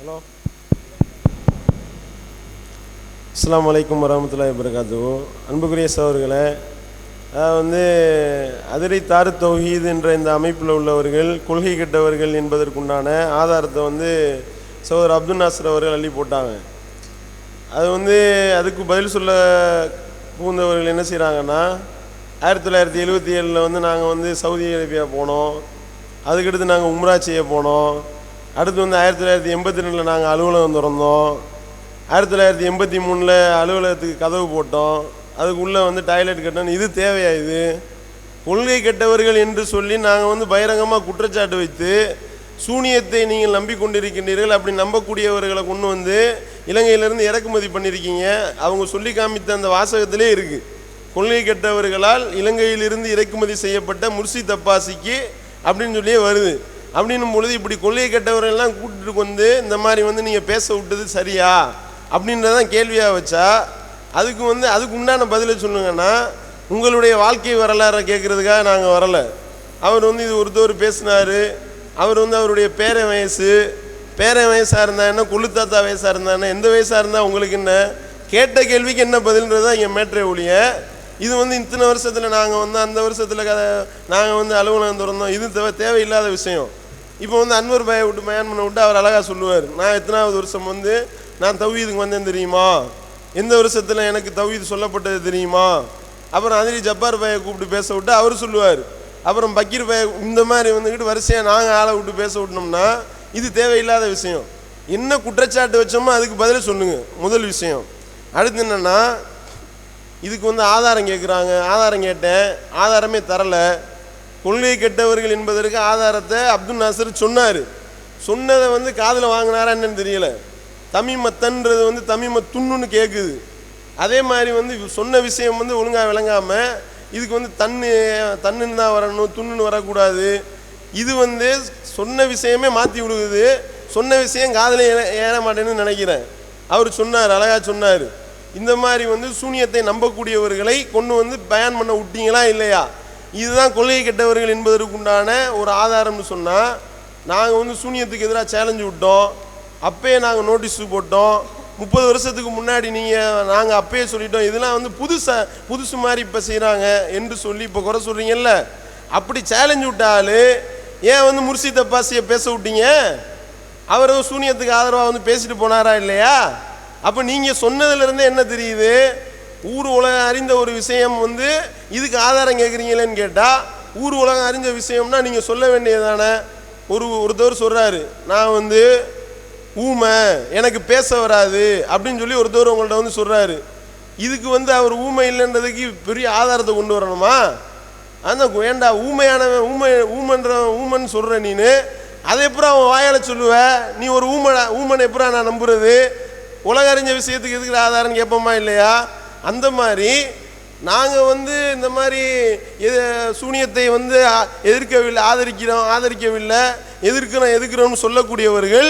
Hello, அஸ்ஸலாமு அலைக்கும் வரஹ்மத்துல்லாஹி வபரகாத்துஹு. அன்புக்குரிய சகோதரர்களே, அதிரை தாரு தௌஹீத் என்ற இந்த அமைப்பில் உள்ளவர்கள் கொள்கை கெட்டவர்கள் என்பதற்குண்டான ஆதாரத்தை சகோதரர் அப்துல் நாசர் அவர்கள் அள்ளி போட்டாங்க. அதுக்கு பதில் சொல்ல புகுந்தவர்கள் என்ன செய்கிறாங்கன்னா, 1977 நாங்கள் சவுதி அரேபியா போனோம், அதுக்கடுத்து நாங்கள் உம்ரா செய்ய போனோம், அடுத்து 1982 நாங்கள் அலுவலகம் திறந்தோம், 1983 அலுவலகத்துக்கு கதவு போட்டோம், அதுக்குள்ளே டாய்லெட் கட்டணும், இது தேவையா? இது கொள்கை கெட்டவர்கள் என்று சொல்லி நாங்கள் பகிரங்கமாக குற்றச்சாட்டு வைத்து சூனியத்தை நீங்கள் நம்பிக்கொண்டிருக்கின்றீர்கள். அப்படி நம்பக்கூடியவர்களை கொண்டு இலங்கையிலிருந்து இறக்குமதி பண்ணியிருக்கீங்க. அவங்க சொல்லி காமித்த அந்த வாசகத்திலே இருக்குது, கொள்கை கெட்டவர்களால் இலங்கையிலிருந்து இறக்குமதி செய்யப்பட்ட முர்ஷித் அப்பாசிக்கு அப்படின்னு சொல்லியே வருது. அப்படின்னும் பொழுது இப்படி கொள்கை கெட்டவர்கள்லாம் கூட்டிட்டு இந்த மாதிரி நீங்கள் பேச விட்டது சரியா அப்படின்றதான் கேள்வியாக வச்சா, அதுக்கு உண்டான பதிலை சொல்லுங்கன்னா, உங்களுடைய வாழ்க்கை வரலாறை கேட்குறதுக்காக நாங்கள் வரலை. அவர் இது ஒருத்தவர் பேசினார், அவர் அவருடைய பேரன் வயசாக இருந்தா என்ன, கொள்ளுத்தாத்தா வயசாக இருந்தா என்ன, எந்த வயசாக இருந்தால் உங்களுக்கு என்ன, கேட்ட கேள்விக்கு என்ன பதில்ன்றது தான் இங்கே மேட்ரே ஒழிய, இது இத்தனை வருஷத்தில் நாங்கள் அந்த வருஷத்தில் நாங்கள் அலுவலகம் திறந்தோம், இது தேவையில்லாத விஷயம். இப்போ அன்வர் பாயை விட்டு பயன் பண்ண விட்டு அவர் அழகாக சொல்லுவார், நான் எத்தனாவது வருஷம் நான் தௌஹீதுக்கு வந்தேன் தெரியுமா, எந்த வருஷத்தில் எனக்கு தௌஹீது சொல்லப்பட்டது தெரியுமா. அப்புறம் அதிரி ஜப்பார் பாயை கூப்பிட்டு பேச விட்டு அவர் சொல்லுவார். அப்புறம் பக்கீர் பாயை இந்த மாதிரி வரிசையாக நாங்கள் ஆளை விட்டு பேச விட்டோம்னா இது தேவையில்லாத விஷயம். என்ன குற்றச்சாட்டு வச்சோமோ அதுக்கு பதில சொல்லுங்கள், முதல் விஷயம். அடுத்து என்னென்னா, இதுக்கு ஆதாரம் கேட்குறாங்க. ஆதாரம் கேட்டேன், ஆதாரமே தரலை. கொள்கை கெட்டவர்கள் என்பதற்கு ஆதாரத்தை அப்துல் நாசர் சொன்னார். சொன்னதை காதில் வாங்கினாரா என்னன்னு தெரியல. தமிமத்தன்றது தமிமத்துன்னு கேட்குது. அதே மாதிரி சொன்ன விஷயம் ஒழுங்காக விளங்காமல் இதுக்கு தன்னுன்னு தான் வரணும், துண்ணுன்னு வரக்கூடாது. இது சொன்ன விஷயமே மாற்றி விடுகுது. சொன்ன விஷயம் காதில் ஏற மாட்டேன்னு நினைக்கிறேன். அவர் சொன்னார், அழகாக சொன்னார், இந்த மாதிரி சூனியத்தை நம்பக்கூடியவர்களை கொண்டு பயான் பண்ண விட்டீங்களா இல்லையா, இதுதான் கொள்கை கெட்டவர்கள் என்பதற்குண்டான ஒரு ஆதாரம்னு சொன்னால், நாங்கள் சூனியத்துக்கு எதிராக சேலஞ்சு விட்டோம், அப்பயே நாங்கள் நோட்டீஸு போட்டோம். 30 வருஷத்துக்கு முன்னாடி நாங்கள் அப்பயே சொல்லிட்டோம், இதெல்லாம் புதுசு மாதிரி இப்போ செய்கிறாங்க என்று சொல்லி இப்போ குறை சொல்கிறீங்கல்ல. அப்படி சேலஞ்சு விட்டாலும் ஏன் முர்ஷித் அப்பாசியை பேச விட்டீங்க? அவர் சூனியத்துக்கு ஆதரவாக பேசிட்டு போனாரா இல்லையா? அப்போ நீங்கள் சொன்னதுலேருந்தே என்ன தெரியுது, ஊர் உலகம் அறிந்த ஒரு விஷயம் இதுக்கு ஆதாரம் கேட்குறீங்களேன்னு கேட்டால், ஊர் உலகம் அறிஞ்ச விஷயம்னா நீங்கள் சொல்ல வேண்டியதானே. ஒருத்தவர் சொல்கிறாரு, நான் ஊமை, எனக்கு பேச வராது அப்படின்னு சொல்லி ஒருத்தவர் உங்கள்கிட்ட சொல்கிறாரு. இதுக்கு அவர் ஊமை இல்லைன்றதுக்கு பெரிய ஆதாரத்தை கொண்டு வரணுமா? அந்த வேண்டா, ஊமன்னு சொல்கிற நீனு, அதை எப்பறம் அவன் வாயால் சொல்லுவ? நீ ஒரு ஊமனை எப்பறம் நான் நம்புறது? உலக அறிஞ்ச விஷயத்துக்கு எதுக்குற ஆதாரம்னு கேட்போமா இல்லையா? அந்த மாதிரி நாங்கள் இந்த மாதிரி சூனியத்தை ஆதரிக்கவில்லை, எதிர்க்கிறோம்னு சொல்லக்கூடியவர்கள்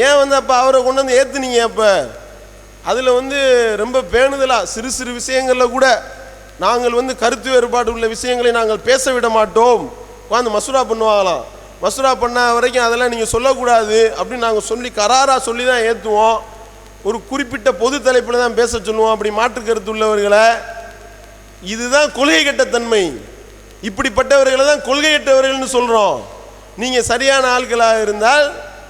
ஏன் அப்போ அவரை கொண்டு ஏற்றுனீங்க? அப்போ அதில் ரொம்ப பேணுதலாக சிறு சிறு விஷயங்களில் கூட நாங்கள் கருத்து வேறுபாடு உள்ள விஷயங்களை நாங்கள் பேச விட மாட்டோம், உட்காந்து மசூரா பண்ணுவாங்களாம். மசூரா பண்ண வரைக்கும் அதெல்லாம் நீங்கள் சொல்லக்கூடாது அப்படின்னு நாங்கள் சொல்லி கராராக சொல்லி தான் ஏற்றுவோம். ஒரு குறிப்பிட்ட பொது தலைப்பில் தான் பேச சொல்லுவோம். அப்படி மாற்று கருத்து உள்ளவர்களை, இதுதான் கொள்கை கெட்ட தன்மை. இப்படிப்பட்டவர்களை தான் கொள்கை கெட்டவர்கள்னு சொல்கிறோம். நீங்கள் சரியான ஆட்களாக இருந்தால்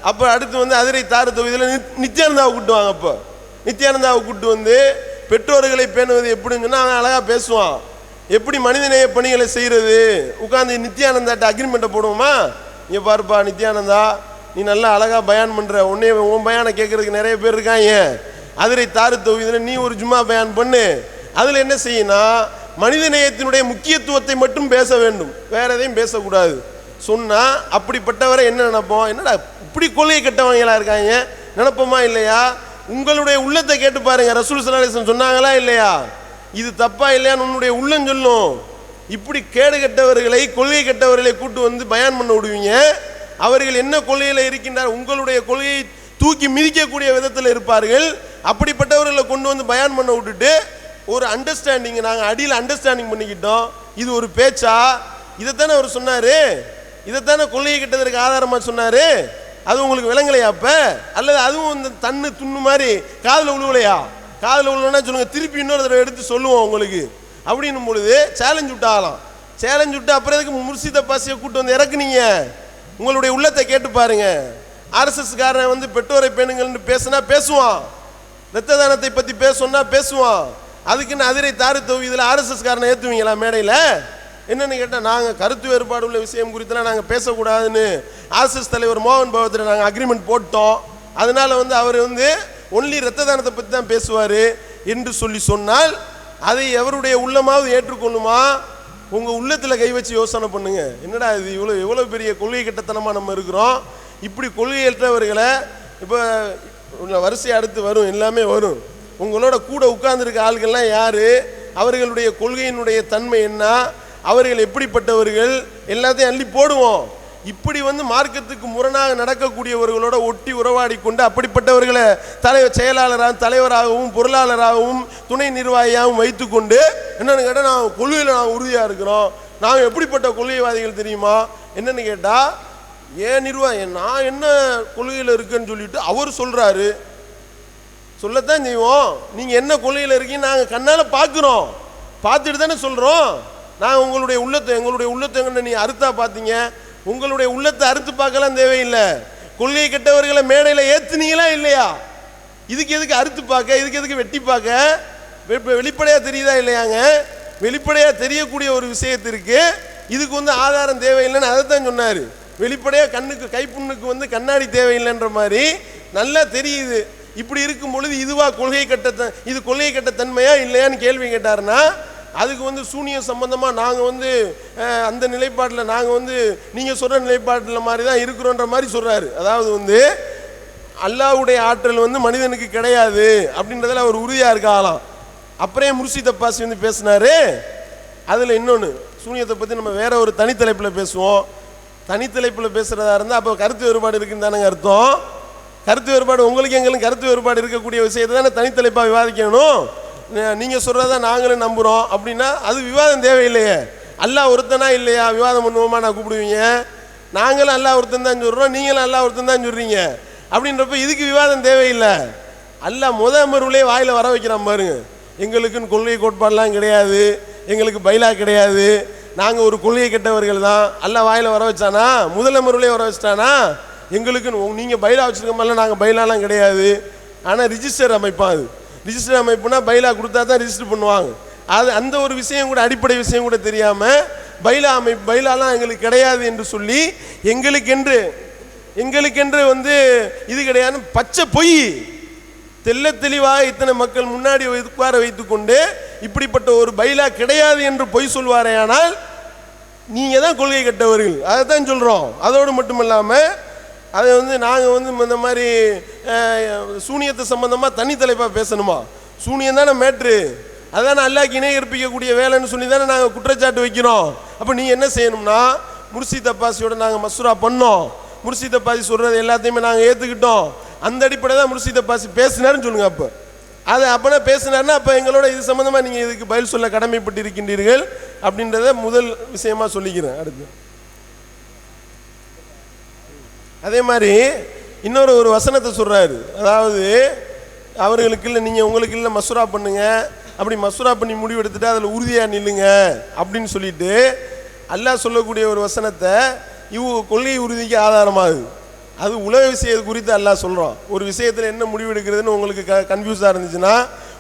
அப்போ அடுத்து அதிரை தாரு தொகுதியில் நித்யானந்தாவை கூட்டுவாங்க. அப்போ நித்யானந்தாவை கூட்டு பெற்றோர்களை பேணுவது எப்படின்னு சொன்னால் அவன் அழகாக பேசுவான். எப்படி மனிதநேய பணிகளை செய்கிறது, உட்காந்து நித்யானந்தாட்ட அக்ரிமெண்ட்டை போடுவோமா, இங்கே பாருப்பா நித்யானந்தா, நீ நல்லா அழகாக பயான் பண்ணுற, உன் பயானை கேட்குறதுக்கு நிறைய பேர் இருக்காங்க, அதிரை தாரு தொகுதியில் நீ ஒரு ஜும்மா பயான் பண்ணு. அதில் என்ன செய்யணும், மனிதநேயத்தினுடைய முக்கியத்துவத்தை மட்டும் பேச வேண்டும், வேற எதையும் பேசக்கூடாது சொன்னால் அப்படிப்பட்டவரை என்ன நினைப்போம்? என்னடா இப்படி கொள்கை கெட்டவங்களா இருக்காங்க நினைப்போமா இல்லையா? உங்களுடைய உள்ளத்தை கேட்டு பாருங்க, ரசூல் ஸல்லல்லாஹு அலைஹி வஸல்லம் சொன்னாங்களா இல்லையா? இது தப்பா இல்லையான்னு உன்னுடைய உள்ளம் சொல்லும். இப்படி கேடு கெட்டவர்களை, கொள்கை கெட்டவர்களை கூட்டு பயான் பண்ண விடுவீங்க. அவர்கள் என்ன கொள்கையில் இருக்கின்றார், உங்களுடைய கொள்கையை தூக்கி மிதிக்கக்கூடிய விதத்தில் இருப்பார்கள். அப்படிப்பட்டவர்களை கொண்டு பயான் பண்ண விட்டுட்டு ஒரு அண்டர்ஸ்டாண்டிங், நாங்கள் அடியில் அண்டர்ஸ்டாண்டிங் பண்ணிக்கிட்டோம், இது ஒரு பேச்சா? இதைத்தானே அவர் சொன்னார், இதைத்தானே கொள்கை கெட்டதற்கு ஆதாரமாக சொன்னார். அது உங்களுக்கு விளங்கலையா அப்ப? அல்லது அதுவும் இந்த தன்னு துண்ணு மாதிரி காதில் விழுவலையா? காதில் விழுவனா சொல்லுங்க, திருப்பி இன்னொரு தடவை எடுத்து சொல்லுவோம் உங்களுக்கு அப்படின்னும் பொழுது சேலஞ்ச் விட்டாகலாம். சேலஞ்ச் விட்டு அப்புறம் எதுக்கு முர்ஷித் அப்பாஸியை கூட்டு வந்து இறக்குனீங்க? உங்களுடைய உள்ளத்தை கேட்டு பாருங்க. ஆர்எஸ்எஸ் காரன் வந்து பெற்றோரை பேணுங்கள்னு பேசுனா பேசுவான், ரத்த தானத்தை பற்றி பேசணும்னா பேசுவான். அதுக்குன்னு அதிரை தாரு தோவி இதில் ஆர்எஸ்எஸ் காரனை ஏற்றுவீங்களா மேடையில்? என்னன்னு கேட்டால், நாங்கள் கருத்து வேறுபாடு உள்ள விஷயம் குறித்துலாம் நாங்கள் பேசக்கூடாதுன்னு ஆர்எஸ்எஸ் தலைவர் மோகன் பகவத்தில் நாங்கள் அக்ரிமெண்ட் போட்டோம். அதனால வந்து அவர் வந்து ஒன்லி ரத்த தானத்தை பற்றி தான் பேசுவார் என்று சொன்னால் அதை எவருடைய உள்ளமாவது ஏற்றுக்கொள்ளுமா? உங்கள் உள்ளத்தில் கை வச்சு யோசனை பண்ணுங்க. என்னடா இது எவ்வளோ பெரிய கொள்கை கட்டத்தனமாக நம்ம இருக்கிறோம். இப்படி கொள்கையற்றவர்களை இப்போ வரிசை அடுத்து வரும், எல்லாமே வரும். உங்களோட கூட உட்கார்ந்துருக்க ஆள்கள்லாம் யார், அவர்களுடைய கொள்கையினுடைய தன்மை என்ன, அவர்கள் எப்படிப்பட்டவர்கள், எல்லாத்தையும் அள்ளி போடுவோம். இப்படி வந்து மார்க்கத்துக்கு முரணாக நடக்கக்கூடியவர்களோட ஒட்டி உறவாடி கொண்டு அப்படிப்பட்டவர்களை தலைவராகவும் பொருளாளராகவும் துணை நிர்வாகியாகவும் வைத்துக்கொண்டு என்னன்னு கேட்டால், நான் கொள்கையில் நான் உறுதியாக இருக்கிறோம், நாங்கள் எப்படிப்பட்ட கொள்கைவாதிகள் தெரியுமா? என்னன்னு கேட்டால், ஏன் நிர்வாகி நான் என்ன கொள்கையில் இருக்குன்னு சொல்லிட்டு அவர் சொல்கிறாரு, சொல்லத்தான் செய்வோம். நீங்கள் என்ன கொள்கையில் இருக்கீங்க நாங்கள் கண்ணால் பார்க்குறோம், பார்த்துட்டு தானே சொல்கிறோம். நான் எங்களுடைய உள்ளத்தை நீ அறுத்தா பார்த்தீங்க, உங்களுடைய உள்ளத்தை அறுத்து பார்க்கலாம் தேவையில்லை. கொள்கை கெட்டவர்களை மேடையில் ஏற்றுனீங்களா இல்லையா? இதுக்கு எதுக்கு அறுத்து பார்க்க, இதுக்கு எதுக்கு வெட்டி பார்க்க? வெளிப்படையாக தெரியுதா இல்லையாங்க? வெளிப்படையாக தெரியக்கூடிய ஒரு விஷயத்திற்கு இதுக்கு வந்து ஆதாரம் தேவையில்லைன்னு அதை தான் சொன்னார். வெளிப்படையாக கண்ணுக்கு கைப்புண்ணுக்கு வந்து கண்ணாடி தேவையில்லைன்ற மாதிரி நல்லா தெரியுது. இப்படி இருக்கும் பொழுது இதுவா இது கொள்கை கட்ட தன்மையா இல்லையான்னு கேள்வி கேட்டாருன்னா, அதுக்கு வந்து சூனியம் சம்பந்தமாக நாங்கள் வந்து அந்த நிலைப்பாட்டில் நாங்கள் வந்து நீங்கள் சொல்கிற நிலைப்பாட்டில் மாதிரி தான் இருக்கிறோன்ற மாதிரி சொல்கிறாரு. அதாவது வந்து அல்லாஹ்வுடைய ஆற்றல் வந்து மனிதனுக்கு கிடையாது அப்படின்றதில் அவர் உறுதியாக இருக்கலாம். அப்புறம் முர்ஷித் அப்பாஸி வந்து பேசினாரு. அதில் இன்னொன்று, சூனியத்தை பற்றி நம்ம வேற ஒரு தனித்தலைப்பில் பேசுவோம். தனித்தலைப்பில் பேசுகிறதா இருந்தால் அப்போ கருத்து வேறுபாடு இருக்குன்னு தானேங்க அர்த்தம். கருத்து வேறுபாடு உங்களுக்கு எங்களுக்கு கருத்து வேறுபாடு இருக்கக்கூடிய விஷயத்தை தானே தனித்தலைப்பாக விவாதிக்கணும். நீங்கள் சொல்கிறதா நாங்களும் நம்புகிறோம் அப்படின்னா அது விவாதம் தேவையில்லையே. அல்லாஹ் ஒருத்தனா இல்லையா விவாதம் பண்ணுவோமா நான் கூப்பிடுவீங்க? நாங்களும் அல்லாஹ் ஒருத்தன் தான் சொல்கிறோம், நீங்களும் அல்லாஹ் ஒருத்தன் தான் சொல்கிறீங்க. அப்படின்றப்ப இதுக்கு விவாதம் தேவையில்லை. அல்லாஹ் அமர்வுலேயே வாயில் வர வைக்கிறான் பாருங்க. எங்களுக்குன்னு கொள்கை கோட்பாடெலாம் கிடையாது, எங்களுக்கு பைலா கிடையாது, நாங்கள் ஒரு கொள்கை கெட்டவர்கள் தான். அல்லாஹ் வாயில் வர வச்சானா? அமர்வுலேயே வர வச்சிட்டானா? எங்களுக்குன்னு நீங்கள் பைலா வச்சுருக்க மாதிரிலாம் நாங்கள் பைலாலாம் கிடையாது. ஆனால் ரிஜிஸ்டர் அமைப்பான். அது ரிஜிஸ்டர் அமைப்புனா பைலா கொடுத்தா தான் ரிஜிஸ்டர் பண்ணுவாங்க. அது அந்த ஒரு விஷயம் கூட, அடிப்படை விஷயம் கூட தெரியாமல் பைலாலாம் எங்களுக்கு கிடையாது என்று சொல்லி எங்களுக்கென்று வந்து இது கிடையாது பச்சை பொய் தெல்ல தெளிவாக இத்தனை மக்கள் முன்னாடி உட்கார வைத்துக்கொண்டு இப்படிப்பட்ட ஒரு பைலா கிடையாது என்று பொய் சொல்வாரே. ஆனால் நீங்கள் தான் கொள்கை கட்டவர்கள், அதை தான் சொல்கிறோம். அதோடு மட்டுமில்லாமல் அதை வந்து நாங்கள் வந்து இந்த மாதிரி சூனியத்தை சம்பந்தமாக தனி தலைப்பாக பேசணுமா? சூனியம் தானே மேட்ரு, அதுதானே அல்லாஹ்க்கு இணை கற்பிக்கக்கூடிய வேலைன்னு சொல்லி தானே நாங்கள் குற்றச்சாட்டு வைக்கிறோம். அப்போ நீங்கள் என்ன செய்யணும்னா, முர்ஷித் அப்பாஸியோட நாங்கள் மசூரா பண்ணோம், முர்ஷித் அப்பாஸி சொல்கிறது எல்லாத்தையுமே நாங்கள் ஏற்றுக்கிட்டோம், அந்த அடிப்படையில் தான் முர்ஷித் அப்பாஸி பேசினாருன்னு சொல்லுங்க. அப்போ அது அப்போனா பேசினார்னா அப்போ எங்களோட இது சம்மந்தமாக நீங்கள் இதுக்கு பதில் சொல்ல கடமைப்பட்டு இருக்கின்றீர்கள் அப்படின்றத முதல் விஷயமா சொல்லிக்கிறேன். அடுத்து அதே மாதிரி இன்னொரு ஒரு வசனத்தை சொல்கிறாரு. அதாவது அவர்களுக்கு இல்லை, நீங்கள் உங்களுக்கு இல்லை மசூரா பண்ணுங்க, அப்படி மசூரா பண்ணி முடிவு எடுத்துட்டு அதில் உறுதியாக நில்லுங்க அப்படின்னு சொல்லிட்டு அல்லாஹ் சொல்லக்கூடிய ஒரு வசனத்தை கொள்கை உறுதிக்கு ஆதாரமாகுது. அது உலக விஷயத்தை குறித்து அல்லாஹ் சொல்கிறோம். ஒரு விஷயத்தில் என்ன முடிவு எடுக்கிறதுன்னு உங்களுக்கு கன்ஃபியூஸாக இருந்துச்சுன்னா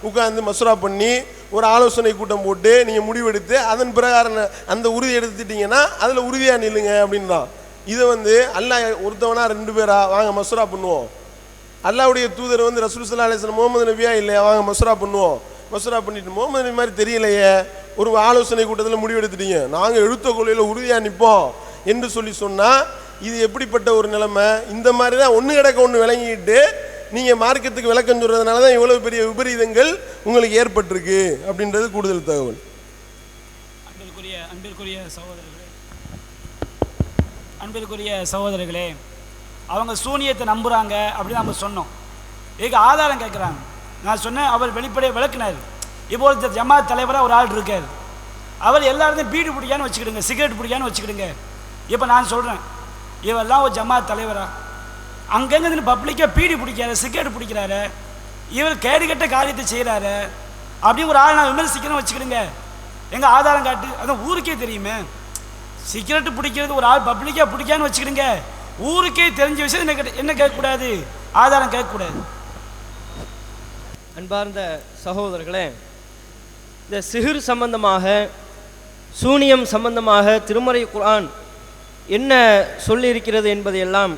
உட்காந்து மசூரா பண்ணி ஒரு ஆலோசனை கூட்டம் போட்டு நீங்கள் முடிவெடுத்து அதன் பிரகாரம் அந்த உறுதி எடுத்துட்டீங்கன்னா அதில் உறுதியாக நில்லுங்க அப்படின்னு தான். இதை வந்து அல்லாஹ் ஒருத்தவனா ரெண்டு பேரா வாங்க மசூரா பண்ணுவோம், அல்லாஹ்வுடைய தூதர் வந்து ரசூல் ஸல்லல்லாஹு அலைஹி வஸல்லம் முகமது நபியா இல்லையா வாங்க மசூரா பண்ணுவோம், மசூரா பண்ணிட்டு முகமது நபி மாதிரி தெரியலையே ஒரு ஆலோசனை கூட்டத்தில் முடிவெடுத்துட்டீங்க நாங்கள் எழுத்த கொள்கையில் உறுதியாக நிற்போம் என்று சொன்னால் இது எப்படிப்பட்ட ஒரு நிலைமை? இந்த மாதிரி தான் ஒன்று கிடக்க ஒன்று விளங்கிட்டு நீங்கள் மார்க்கத்துக்கு விளக்கம் சொல்கிறதுனால தான் இவ்வளவு பெரிய விபரீதங்கள் உங்களுக்கு ஏற்பட்டிருக்கு அப்படின்றது கூடுதல் தகவல். அன்பிற்குரிய சகோதரர்களே, அவங்க சூனியத்தை நம்புகிறாங்க அப்படின்னு நம்ம சொன்னோம். இதுக்கு ஆதாரம் கேட்குறாங்க. நான் சொன்னேன், அவர் வெளிப்படையாக விளக்குனார். இப்போ ஜமாத் தலைவராக ஒரு ஆள் இருக்கார், அவர் எல்லாருக்கும் பீடி பிடிக்கான்னு வச்சுக்கிடுங்க, சிகரெட் பிடிக்கான்னு வச்சுக்கிடுங்க. இப்போ நான் சொல்கிறேன், இவெல்லாம் ஒரு ஜமாத் தலைவரா? அங்கங்கே இருந்து பப்ளிக்காக பீடி பிடிக்கிறாரு, சிகரெட் பிடிக்கிறாரு, இவர் கேடுகட்ட காரியத்தை செய்கிறாரு அப்படி ஒரு ஆள் நான் விமர்சிக்கிறேன்னு வச்சுக்கிடுங்க, எங்கள் ஆதாரம் காட்டு, அதான் ஊருக்கே தெரியுமே. சிகரெட்டு பிடிக்கிறது ஒரு ஆள் பப்ளிக்காக பிடிக்கான்னு வச்சுக்கிடுங்க, ஊருக்கே தெரிஞ்ச விஷயம் என்ன கேட்கக்கூடாது, ஆதாரம் கேட்கக்கூடாது. அன்பார்ந்த சகோதரர்களே, இந்த சிஹிர் சம்பந்தமாக, சூனியம் சம்பந்தமாக திருமறை குர்ஆன் என்ன சொல்லியிருக்கிறது என்பதையெல்லாம்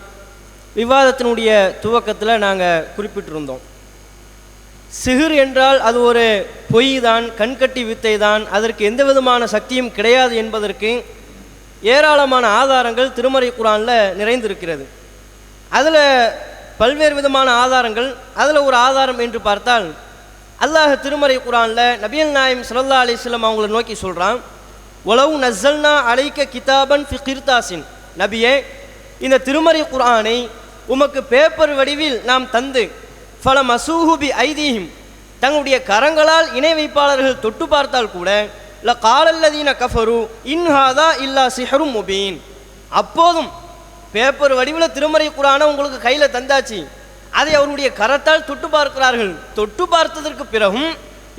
விவாதத்தினுடைய துவக்கத்தில் நாங்கள் குறிப்பிட்டிருந்தோம். சிஹிர் என்றால் அது ஒரு பொய் தான், கண்கட்டி வித்தை தான், அதற்கு எந்த விதமான சக்தியும் கிடையாது என்பதற்கு ஏராளமான ஆதாரங்கள் திருமறை குர்ஆனில் நிறைந்திருக்கிறது. அதில் பல்வேறு விதமான ஆதாரங்கள். அதில் ஒரு ஆதாரம் என்று பார்த்தால், அல்லாஹ் திருமறை குர்ஆனில் நபிகள் நாயகம் ஸல்லல்லாஹு அலைஹி வஸல்லம் அவங்களை நோக்கி சொல்கிறான், ஒலவு நஸ்ஸல்னா அலைக்க கிதாபன் ஃபி கிர்தாசின், நபியே இந்த திருமறை குர்ஆனை உமக்கு பேப்பர் வடிவில் நாம் தந்து ஃபல மசூஹுபி ஐதீஹிம், தங்களுடைய கரங்களால் இணை வைப்பாளர்கள் தொட்டு பார்த்தால் கூட ல காலல்லதீன கஃபரு இன்ஹாதா இல்லா சிஹரும் முபீன், அப்போதும் பேப்பர் வடிவில் திருமறை குர்ஆனை உங்களுக்கு கையில் தந்தாச்சு, அதை அவருடைய கரத்தால் தொட்டு பார்க்கிறார்கள். தொட்டு பார்த்ததற்கு பிறகும்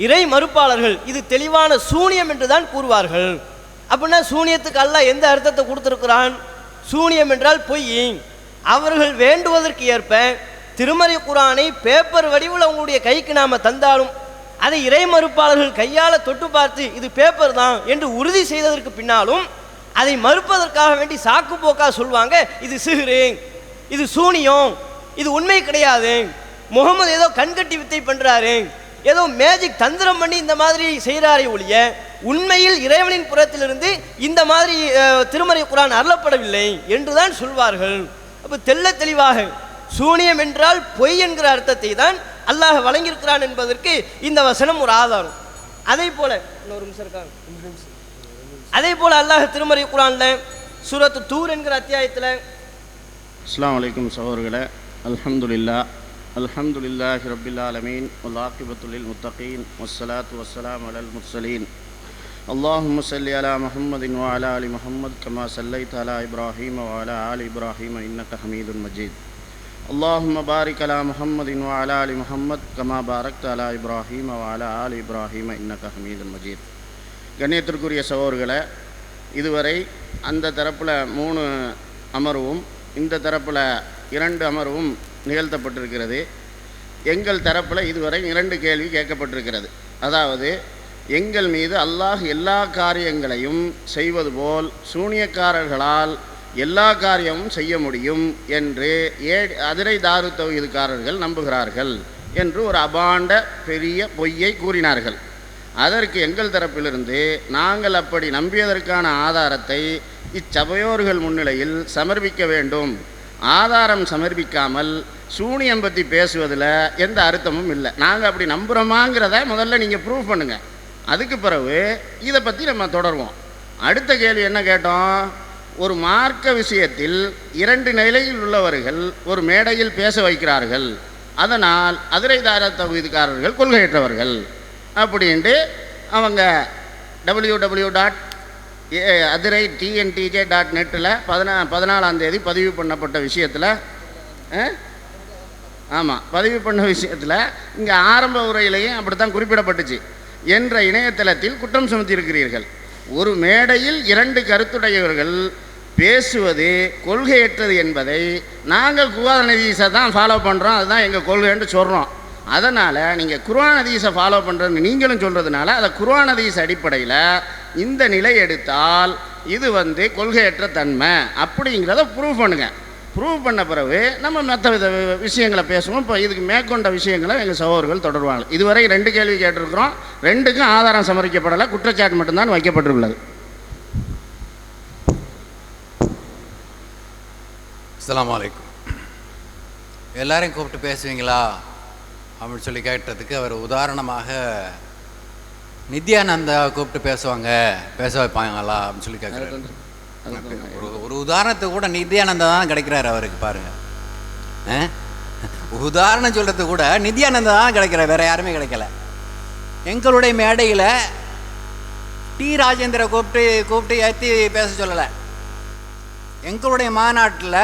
இறை மறுப்பாளர்கள் இது தெளிவான சூனியம் என்று தான் கூறுவார்கள். அப்படின்னா சூனியத்துக்கு அல்லாஹ் எந்த அர்த்தத்தை கொடுத்துருக்கிறான்? சூனியம் என்றால் பொய். அவர்கள் வேண்டுவதற்கு ஏற்ப திருமறை குர்ஆனை பேப்பர் வடிவில் அவங்களுடைய கைக்கு நாம் தந்தாலும் அதை இறை மறுப்பாளர்கள் கையால் தொட்டு பார்த்து இது பேப்பர் தான் என்று உறுதி செய்ததற்கு பின்னாலும் அதை மறுப்பதற்காக வேண்டி சாக்கு போக்கா சொல்லுவாங்க, இது சிஹ்ரு, இது சூனியம், இது உண்மை கிடையாது, முகமது ஏதோ கண்கட்டி வித்தை பண்ணுறாரு, ஏதோ மேஜிக் தந்திரம் பண்ணி இந்த மாதிரி செய்கிறாரே ஒழிய உண்மையில் இறைவனின் புறத்திலிருந்து இந்த மாதிரி திருமறை குர்ஆன் அருளப்படவில்லை என்றுதான் சொல்வார்கள். அப்போ தெள்ள தெளிவாக சூனியம் என்றால் பொய் என்கிற அர்த்தத்தை தான் அல்லாஹ் வழங்கியிருக்கிறான் என்பதற்கு இந்த வசனம் ஒரு ஆதாரம். அதே போல அல்லாஹ் திருமறை குர்ஆனில் சூரத்து தூர் என்கிற அத்தியாயத்தில், அஸ்ஸலாமு அலைக்கும் சகோதரர்களே, அல்ஹம்துலில்லாஹி ரப்பில் ஆலமீன் வல் ஆகிபத்து லில் முத்தகீன் வஸ்ஸலாத்து வஸ்ஸலாமு அலல் முர்ஸலீன் அல்லாஹும்ம ஸல்லி அலா முஹம்மதின் வ அலா ஆலி முஹம்மத் கமா ஸல்லைத அலா இப்ராஹீம வ அலா ஆலி இப்ராஹீம இன்னக ஹமீதுன் மஜீத். அல்லாஹும்ம பாரிக் அலா முஹம்மதின் வ அலா ஆலி முஹம்மத் கமா பாரக்த அலா இப்ராஹீம வ அலா ஆலி இப்ராஹீம இன்னக ஹமீதுன் மஜீத். கண்ணியத்திற்குரிய சகோதரர்களே, இதுவரை அந்த தரப்பில் 3 அமர்வும் இந்த தரப்பில் 2 அமர்வும் நிகழ்த்தப்பட்டிருக்கிறது. எங்கள் தரப்பில் இதுவரை 2 கேள்வி கேட்கப்பட்டிருக்கிறது. அதாவது, எங்கள் மீது அல்லாஹ் எல்லா காரியங்களையும் செய்வது போல் சூனியக்காரர்களால் எல்லா காரியமும் செய்ய முடியும் என்று அதிரை தாரு தௌஹீதுக்காரர்கள் நம்புகிறார்கள் என்று ஒரு அபாண்ட பெரிய பொய்யை கூறினார்கள். அதற்கு எங்கள் தரப்பிலிருந்து நாங்கள் அப்படி நம்பியதற்கான ஆதாரத்தை இச்சபையோர்கள் முன்னிலையில் சமர்ப்பிக்க வேண்டும். ஆதாரம் சமர்ப்பிக்காமல் சூனியம் பற்றி பேசுவதில் எந்த அர்த்தமும் இல்லை. நாங்கள் அப்படி நம்புகிறோமாங்கிறத முதல்ல நீங்கள் ப்ரூவ் பண்ணுங்கள், அதுக்கு பிறகு இதை பற்றி நம்ம தொடருவோம். அடுத்த கேள்வி என்ன கேட்டோம்? ஒரு மார்க்க விஷயத்தில் 2 நிலையில் உள்ளவர்கள் ஒரு மேடையில் பேச வைக்கிறார்கள், அதனால் அதிரை தாரு தௌஹீதுக்காரர்கள் கொள்கையற்றவர்கள் அப்படின்ட்டு அவங்க www.adirai.tntj.netல 14ஆம் தேதி பதிவு பண்ணப்பட்ட விஷயத்தில், பதிவு பண்ண விஷயத்தில் இங்கே ஆரம்ப உரையிலையும் அப்படித்தான் குறிப்பிடப்பட்டுச்சு என்ற இணையதளத்தில் குற்றம் சுமத்தியிருக்கிறீர்கள். ஒரு மேடையில் 2 கருத்துடையவர்கள் பேசுவது கொள்கையற்றது என்பதை நாங்கள் குர்ஆன் ஹதீஸை தான் ஃபாலோ பண்ணுறோம், அதுதான் எங்கள் கொள்கைன்னு சொல்கிறோம். அதனால் நீங்கள் குர்ஆன் ஹதீஸை ஃபாலோ பண்ணுறதுன்னு நீங்களும் சொல்கிறதுனால அதை குர்ஆன் ஹதீஸ் அடிப்படையில் இந்த நிலை எடுத்தால் இது கொள்கையற்ற தன்மை அப்படிங்கிறத ப்ரூவ் பண்ணுங்கள். ப்ரூவ் பண்ண பிறகு நம்ம மற்ற வித விஷயங்களை பேசுவோம். இப்போ இதுக்கு மேற்கொண்ட விஷயங்களை எங்கள் சகோதரர்கள் தொடருவாங்க. இதுவரை 2 கேள்வி கேட்டிருக்கிறோம், 2க்கும் ஆதாரம் சமர்ப்பிக்கப்படலை, குற்றச்சாட்டு மட்டும்தான் வைக்கப்பட்டுள்ளது. அஸ்ஸலாமு அலைக்கும். எல்லாரையும் கூப்பிட்டு பேசுவீங்களா அப்படின்னு சொல்லி கேட்டதுக்கு அவர் உதாரணமாக நித்யானந்தா கூப்பிட்டு பேச வைப்பாங்களா அப்படின்னு சொல்லி கேட்குறாரு. ஒரு உதாரணத்துக்கு கூட நித்யானந்தா தான் கிடைக்கிறாரு அவருக்கு, பாருங்க. உதாரணம் சொல்கிறது கூட நித்யானந்தா தான் கிடைக்கிறார், வேற யாருமே கிடைக்கல. எங்களுடைய மேடையில் டி ராஜேந்திர கூப்பிட்டு ஏற்றி பேச சொல்லலை. எங்களுடைய மாநாட்டில்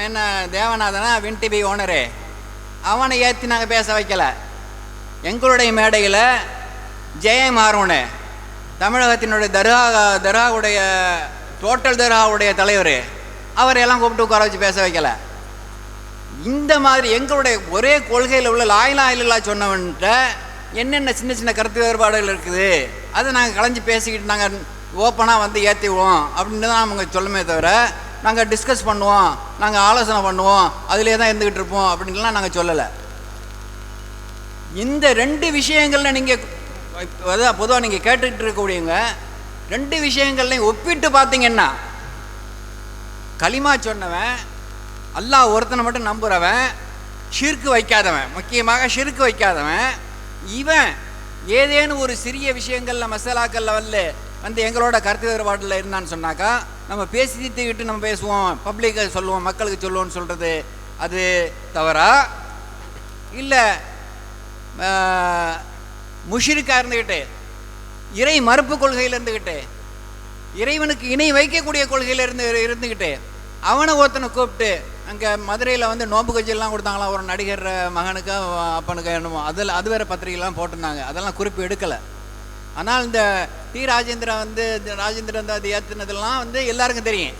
என்ன தேவநாதனா வின் டிவி ஓனரு, அவனை ஏற்றி நாங்கள் பேச வைக்கலை. எங்களுடைய மேடையில் ஜெயம் ஹாரூனு, தமிழகத்தினுடைய தர்காவுடைய டோட்டல் தர்காவுடைய தலைவர், அவரையெல்லாம் கூப்பிட்டு உட்கார வச்சு பேச வைக்கலை. இந்த மாதிரி எங்களுடைய ஒரே கொள்கையில் உள்ள லா இலாஹா இல்லல்லாஹ் சொன்னவன்கிட்ட என்னென்ன சின்ன சின்ன கருத்து வேறுபாடுகள் இருக்குது அதை நாங்கள் கலைஞ்சி பேசிக்கிட்டு நாங்கள் ஓப்பனாக வந்து ஏற்றிடுவோம் அப்படின்னு தான் அவங்க சொல்லுமே தவிர, நாங்கள் டிஸ்கஸ் பண்ணுவோம், நாங்கள் ஆலோசனை பண்ணுவோம், அதிலே தான் இருந்துக்கிட்டு இருப்போம் அப்படின்லாம் நாங்கள் சொல்லலை. இந்த 2 விஷயங்களில் நீங்கள் அதான் பொதுவாக நீங்கள் கேட்டுக்கிட்டு இருக்கக்கூடியவங்க 2 விஷயங்கள்லையும் ஒப்பிட்டு பார்த்தீங்கன்னா, களிமா சொன்னவன், அல்லாஹ் ஒருத்தனை மட்டும் நம்புகிறவன், ஷிர்க்கு வைக்காதவன், முக்கியமாக ஷிர்க்கு வைக்காதவன், இவன் ஏதேனும் ஒரு சிறிய விஷயங்களில் மசாலாக்களில் வந்து எங்களோட கருத்து வேறுபாட்டில் இருந்தான்னு சொன்னாக்கா நம்ம பேசி தீர்த்துக்கிட்டு நம்ம பேசுவோம், பப்ளிக்கை சொல்லுவோம், மக்களுக்கு சொல்லுவோம்னு சொல்கிறது அது தவறா? இல்லை முஷ்ரிக்காக இருந்துக்கிட்டு, இறை மறுப்பு கொள்கையில் இருந்துக்கிட்டு, இறைவனுக்கு இணை வைக்கக்கூடிய கொள்கையில் இருந்துக்கிட்டு அவனை ஒருத்தனை கூப்பிட்டு அங்கே மதுரையில் வந்து நோம்பு கட்சியெல்லாம் கொடுத்தாங்களாம் ஒரு நடிகர் மகனுக்கு அப்பனுக்கு என்னமோ, அது வேறு பத்திரிகைலாம் போட்டிருந்தாங்க, அதெல்லாம் குறிப்பு எடுக்கலை. ஆனால் இந்த டி ராஜேந்திரன் வந்து ராஜேந்திரன் அது ஏற்றுனதெல்லாம் வந்து எல்லாருக்கும் தெரியும்.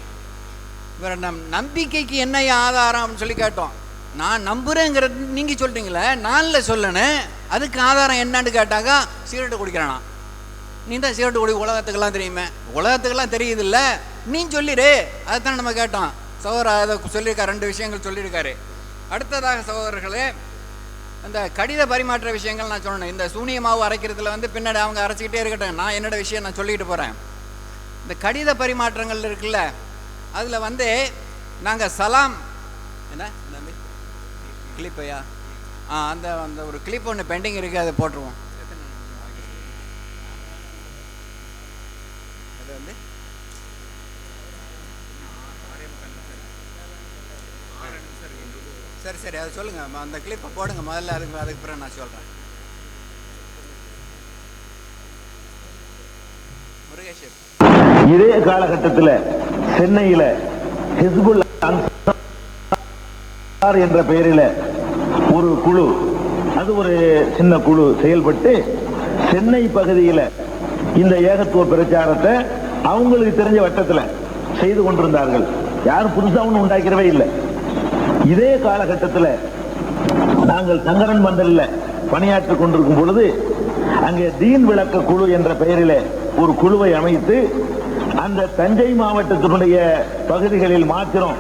வேறு நம்பிக்கைக்கு என்ன ஆதாரம் அப்படின்னு சொல்லி கேட்டோம். நான் நம்புகிறேங்கிறது நீங்கள் சொல்கிறீங்களே, நானில் சொல்லணும், அதுக்கு ஆதாரம் என்னன்னு கேட்டாக்கா சிகரெட்டு குடிக்கிறானா, நீ தான் சிகரெட்டு குடி உலகத்துக்கெல்லாம் தெரியுமே, உலகத்துக்கெல்லாம் தெரியுதில்ல, நீ சொல்லிடு, அதைத்தான் நம்ம கேட்டோம். சகோதரர் அதை சொல்லியிருக்காரு, 2 விஷயங்கள் சொல்லியிருக்காரு. அடுத்ததாக சகோதரர்களே, அந்த கடித பரிமாற்ற விஷயங்கள் நான் சொல்லணும். இந்த சூனிய மாவு அரைக்கிறதுல வந்து பின்னாடி அவங்க அரைச்சிக்கிட்டே இருக்கட்டும், நான் என்னோட விஷயம் நான் சொல்லிக்கிட்டு போகிறேன். இந்த கடித பரிமாற்றங்கள் இருக்குல்ல, அதில் வந்து நாங்கள் சலாம் என்ன கிளிப்பையா அந்த அந்த ஒரு கிளிப் ஒன்று பெண்டிங் இருக்குது, அதை போட்டுருவோம். அது வந்து சரி அதை சொல்லுங்கள், அந்த கிளிப்பை போடுங்க முதல்ல, அதுக்கு பிறகு நான் சொல்கிறேன். முருகேஷ், இதே காலகட்டத்தில் சென்னையில் ஹிஸ்புல் அன்சார் என்ற பெயரில் ஒரு குழு, அது ஒரு சின்ன குழு செயல்பட்டு சென்னை பகுதியில் இந்த ஏகத்துவ பிரச்சாரத்தை அவங்களுக்கு தெரிஞ்ச வட்டத்தில் செய்து கொண்டிருந்தார்கள். யாரும் புதுசாக ஒன்றும் உண்டாக்கிறவே இல்லை. இதே காலகட்டத்தில் நாங்கள் சங்கரன் மண்டலில் பணியாற்றிக் கொண்டிருக்கும் பொழுது அங்கே தீன் விளக்க குழு என்ற பெயரில் ஒரு குழுவை அமைத்து அந்த தஞ்சை மாவட்டத்தினுடைய பகுதிகளில் மாத்திரம்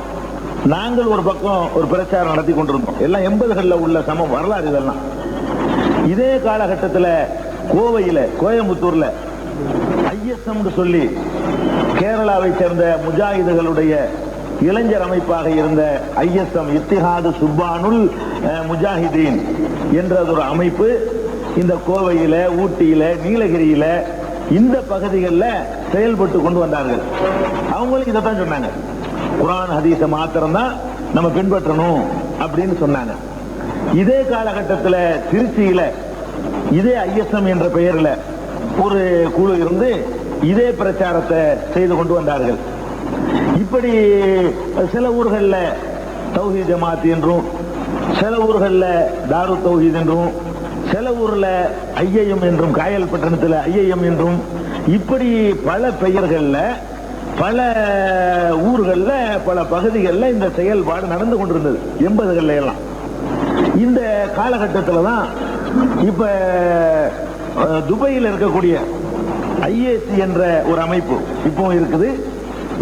நாங்கள் ஒரு பக்கம் ஒரு பிரச்சாரம் நடத்தி கொண்டிருந்தோம். எல்லாம் 80களில் உள்ள சமம் வரலாறு இதெல்லாம். இதே காலகட்டத்தில் கோவையில் கோயம்புத்தூர்ல ஐஎஸ்எம் சொல்லி கேரளாவை சேர்ந்த முஜாஹிதுகளுடைய இளைஞர் அமைப்பாக இருந்த ஐஎஸ்எம் இத்திஹாது சுப்பானுல் முஜாஹிதீன் என்ற ஒரு அமைப்பு இந்த கோவையில, ஊட்டியில, நீலகிரியில இந்த பகுதிகளில் செயல்பட்டு கொண்டு வந்தார்கள். அவங்களும் இதைத்தான் சொன்னாங்க, குர்ஆன் ஹதீஸை மாத்திரம் தான் நம்ம பின்பற்றணும் அப்படின்னு சொன்னாங்க. இதே காலகட்டத்தில் திருச்சியில இதே ஐஎஸ்எம் என்ற பெயரில் ஒரு குழு இருந்து இதே பிரச்சாரத்தை செய்து கொண்டு வந்தார்கள். இப்படி சில ஊர்களில் தௌஹீத் ஜமாத் என்றும், சில ஊர்களில் தாரு தௌஹீத் என்றும், சில ஊரில் ஐஎம் என்றும், காயல் பட்டணத்தில் ஐஎம் என்றும், இப்படி பல பெயர்களில் பல ஊர்களில் பல பகுதிகளில் இந்த செயல்பாடு நடந்து கொண்டிருந்தது 80களில் எல்லாம். இந்த காலகட்டத்தில் தான் இப்ப துபாயில் இருக்கக்கூடிய ஐஏசி என்ற ஒரு அமைப்பு இப்போ இருக்குது.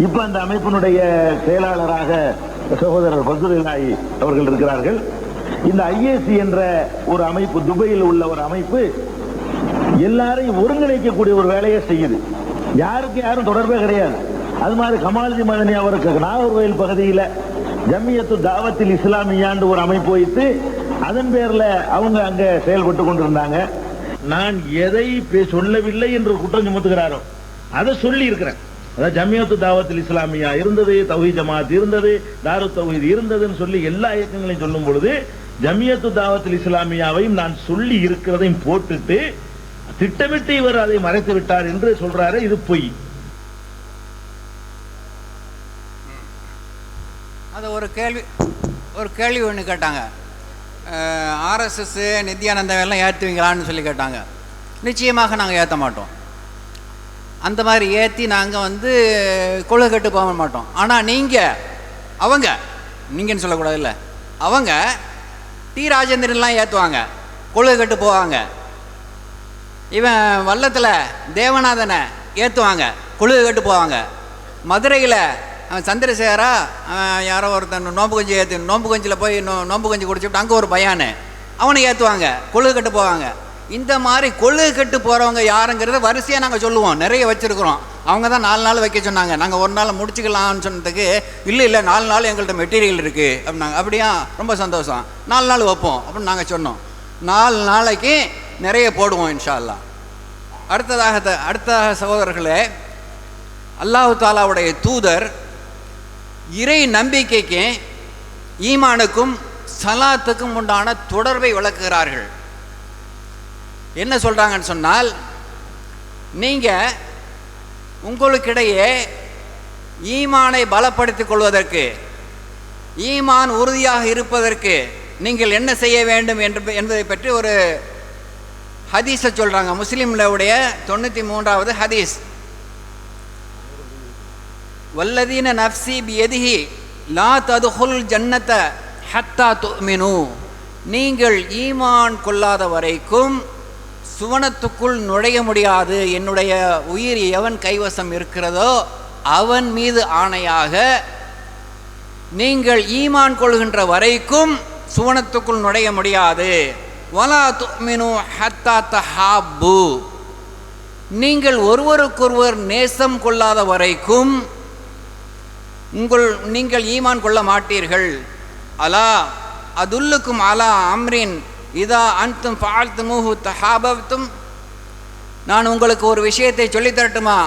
இப்ப அந்த அமைப்பினுடைய செயலாளராக சகோதரர் பசுரிலாயி அவர்கள் இருக்கிறார்கள். இந்த ஐஏசி என்ற ஒரு அமைப்பு, துபாயில் உள்ள ஒரு அமைப்பு, எல்லாரையும் ஒருங்கிணைக்கக்கூடிய ஒரு வேலையை செய்யுது. யாருக்கு யாரும் தொடர்பே கிடையாது. அது மாதிரி கமால்ஜி மதனி அவருக்கு நாகர்கோயில் பகுதியில் ஜம்மியத்து தாவத்தில் இஸ்லாமியாண்டு ஒரு அமைப்பு வைத்து அதன் பேர்ல அவங்க அங்க செயல்பட்டு கொண்டிருந்தாங்க. நான் எதை சொல்லவில்லை என்று குற்றம் சுமத்துகிறாரோ அதை சொல்லி இருக்கிறேன். அதாவது ஜம்மியத்து தாவத்தில் இஸ்லாமியா இருந்தது, தௌஹீத் ஜமாத் இருந்தது, தாரு தௌஹீத் இருந்ததுன்னு சொல்லி எல்லா இயக்கங்களையும் சொல்லும் பொழுது ஜம்மியத்து தாவத்தில் இஸ்லாமியாவையும் நான் சொல்லி இருக்கிறதையும் போட்டுட்டு திட்டமிட்டு இவர் அதை மறைத்து விட்டார் என்று சொல்றாரு. இது பொய். அதை ஒரு ஒரு கேள்வி ஒன்று கேட்டாங்க. ஆர்எஸ்எஸ் நித்யானந்தம் எல்லாம் ஏற்றுவீங்களான்னு சொல்லி கேட்டாங்க. நிச்சயமாக நாங்கள் ஏற்ற மாட்டோம். அந்த மாதிரி ஏற்றி நாங்கள் கொள்கை கட்டு போக மாட்டோம். ஆனால் நீங்கன்னு சொல்லக்கூடாது, இல்லை, அவங்க டி ராஜேந்திரன்லாம் ஏற்றுவாங்க, கொள்கை கட்டு போவாங்க. இவன் வல்லத்தில் தேவநாதனை ஏற்றுவாங்க, கொள்கை கட்டு போவாங்க. மதுரையில் அவன் சந்திரசேகரா யாரோ ஒருத்தன் நோம்பு கஞ்சியில் போய் நோம்பு கஞ்சி குடிச்சுட்டு அங்கே ஒரு பையனு அவனை ஏற்றுவாங்க, கொள்கை கட்டு போவாங்க. இந்த மாதிரி கொள்கை கட்டு போகிறவங்க யாருங்கிறத வரிசையாக நாங்கள் சொல்லுவோம், நிறைய வச்சுருக்குறோம். அவங்க தான் 4 நாள் வைக்க சொன்னாங்க. நாங்கள் ஒரு நாள் முடிச்சுக்கலாம்னு சொன்னதுக்கு இல்லை 4 நாள் எங்கள்கிட்ட மெட்டீரியல் இருக்குது அப்படின்னாங்க. அப்படியா, ரொம்ப சந்தோஷம், 4 நாள் வைப்போம் அப்படின்னு நாங்கள் சொன்னோம். 4 நாளைக்கு நிறைய போடுவோம் இன்ஷா அல்லாஹ். அடுத்ததாக சகோதரர்களே, அல்லாஹ் தாலாவுடைய தூதர் இறை நம்பிக்கைக்கு ஈமானுக்கும் சலாத்துக்கும் உண்டான தொடர்பை விளக்குகிறார்கள். என்ன சொல்கிறாங்கன்னு சொன்னால், நீங்கள் உங்களுக்கிடையே ஈமானை பலப்படுத்திக் கொள்வதற்கு, ஈமான் உறுதியாக இருப்பதற்கு நீங்கள் என்ன செய்ய வேண்டும் என்பதை பற்றி ஒரு ஹதீஸை சொல்கிறாங்க. முஸ்லீம்ல உடைய 93வது ஹதீஸ். வல்லதீன நஃப்சி பியதிஹி லா ததுஹுல் ஜன்னத ஹத்தா துமினு, நீங்கள் ஈமான் கொள்ளாத வரைக்கும் சுவனத்துக்குள் நுழைய முடியாது. என்னுடைய உயிர் எவன் கைவசம் இருக்கிறதோ அவன் மீது ஆணையாக, நீங்கள் ஈமான் கொள்கின்ற வரைக்கும் சுவனத்துக்குள் நுழைய முடியாது. வலா துமினு ஹத்தா தஹாப்பு, நீங்கள் ஒருவருக்கொருவர் நேசம் கொள்ளாத வரைக்கும் நீங்கள் ஈமான் கொள்ள மாட்டீர்கள். அலா அதுல்லுக்கும் அலா அம்ரின் இதா அன்தும் ஃபால்துமுஹு தஹாபப்தும், நான் உங்களுக்கு ஒரு விஷயத்தை சொல்லித் தரட்டுமா?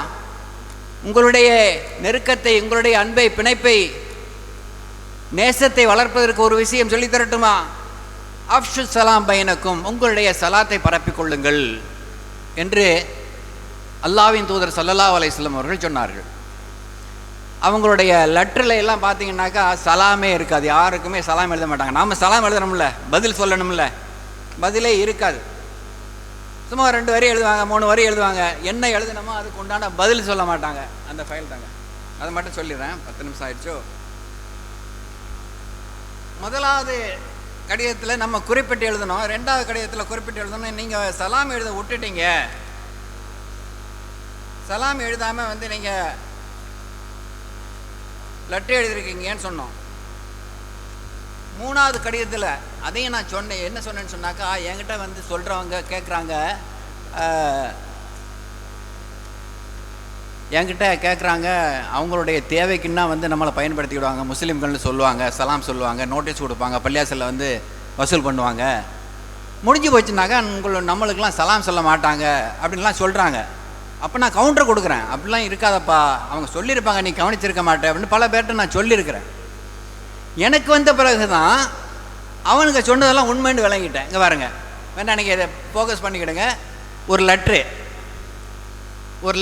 உங்களுடைய நெருக்கத்தை, உங்களுடைய அன்பை, பிணைப்பை, நேசத்தை வளர்ப்பதற்கு ஒரு விஷயம் சொல்லித் தரட்டுமா? அஃஷு சலாம் பைனக்கும், உங்களுடைய சலாத்தை பரப்பிக்கொள்ளுங்கள் என்று அல்லாஹ்வின் தூதர் ஸல்லல்லாஹு அலைஹி வஸல்லம் அவர்கள் சொன்னார்கள். அவங்களுடைய லெட்டரில் எல்லாம் பார்த்தீங்கன்னாக்கா சலாமே இருக்காது, யாருக்குமே சலாம் எழுத மாட்டாங்க. நாம் சலாம் எழுதணும்ல, பதில் சொல்லணும்ல, பதிலே இருக்காது. சும்மா 2 வரி எழுதுவாங்க, 3 வரி எழுதுவாங்க. என்ன எழுதணுமோ அதுக்கு உண்டான பதில் சொல்ல மாட்டாங்க. அந்த ஃபைல் தாங்க, அதை மட்டும் சொல்லிடுறேன். 10 நிமிஷம் ஆயிடுச்சோ. முதலாவது கடிதத்தில் நம்ம குறிப்பிட்டு எழுதணும், 2வது கடிதத்தில் குறிப்பிட்டு எழுதணும். நீங்கள் சலாம் எழுத விட்டுட்டீங்க, சலாம் எழுதாமல் நீங்கள் லெட்டர் எழுதிருக்கீங்கன்னு சொன்னோம். 3வது கடிதத்தில் அதையும் நான் சொன்னேன். என்ன சொன்னேன்னு சொன்னாக்கா, என்கிட்ட சொல்கிறவங்க கேட்குறாங்க, அவங்களுடைய தேவைக்குன்னா நம்மளை பயன்படுத்திக்கிடுவாங்க, முஸ்லீம்கள்னு சொல்லுவாங்க, சலாம் சொல்லுவாங்க, நோட்டீஸ் கொடுப்பாங்க, பள்ளியாசலில் வசூல் பண்ணுவாங்க. முடிஞ்சு போச்சுனாக்கா நம்மளுக்கெல்லாம் சலாம் சொல்ல மாட்டாங்க அப்படின்லாம் சொல்கிறாங்க. அப்போ நான் கவுண்டர் கொடுக்குறேன், அப்படிலாம் இருக்காதப்பா, அவங்க சொல்லியிருப்பாங்க, நீ கவனிச்சிருக்க மாட்டேன் அப்படின்னு பல பேர்கிட்ட நான் சொல்லியிருக்கிறேன். எனக்கு வந்த பிறகு தான் அவனுங்க சொன்னதெல்லாம் உண்மைன்னு விளங்கிட்டேன். இங்கே பாருங்க, வேணா நீங்கள் இதை ஃபோக்கஸ் பண்ணிக்கிடுங்க. ஒரு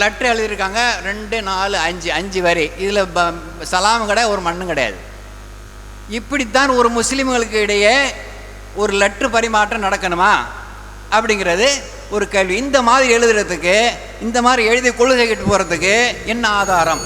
லெட்ரு எழுதியிருக்காங்க, 2, 4, 5 வரி. இதில் சலாம் கிடையாது, ஒரு மண்ணும் கிடையாது. இப்படித்தான் ஒரு முஸ்லீம்களுக்கு இடையே ஒரு லெட்ரு பரிமாற்றம் நடக்கணுமா அப்படிங்கிறது ஒரு கேள்வி. இந்த மாதிரி எழுதுறதுக்கு, இந்த மாதிரி எழுதி கொள்கை கிட்டு போகிறதுக்கு என்ன ஆதாரம்?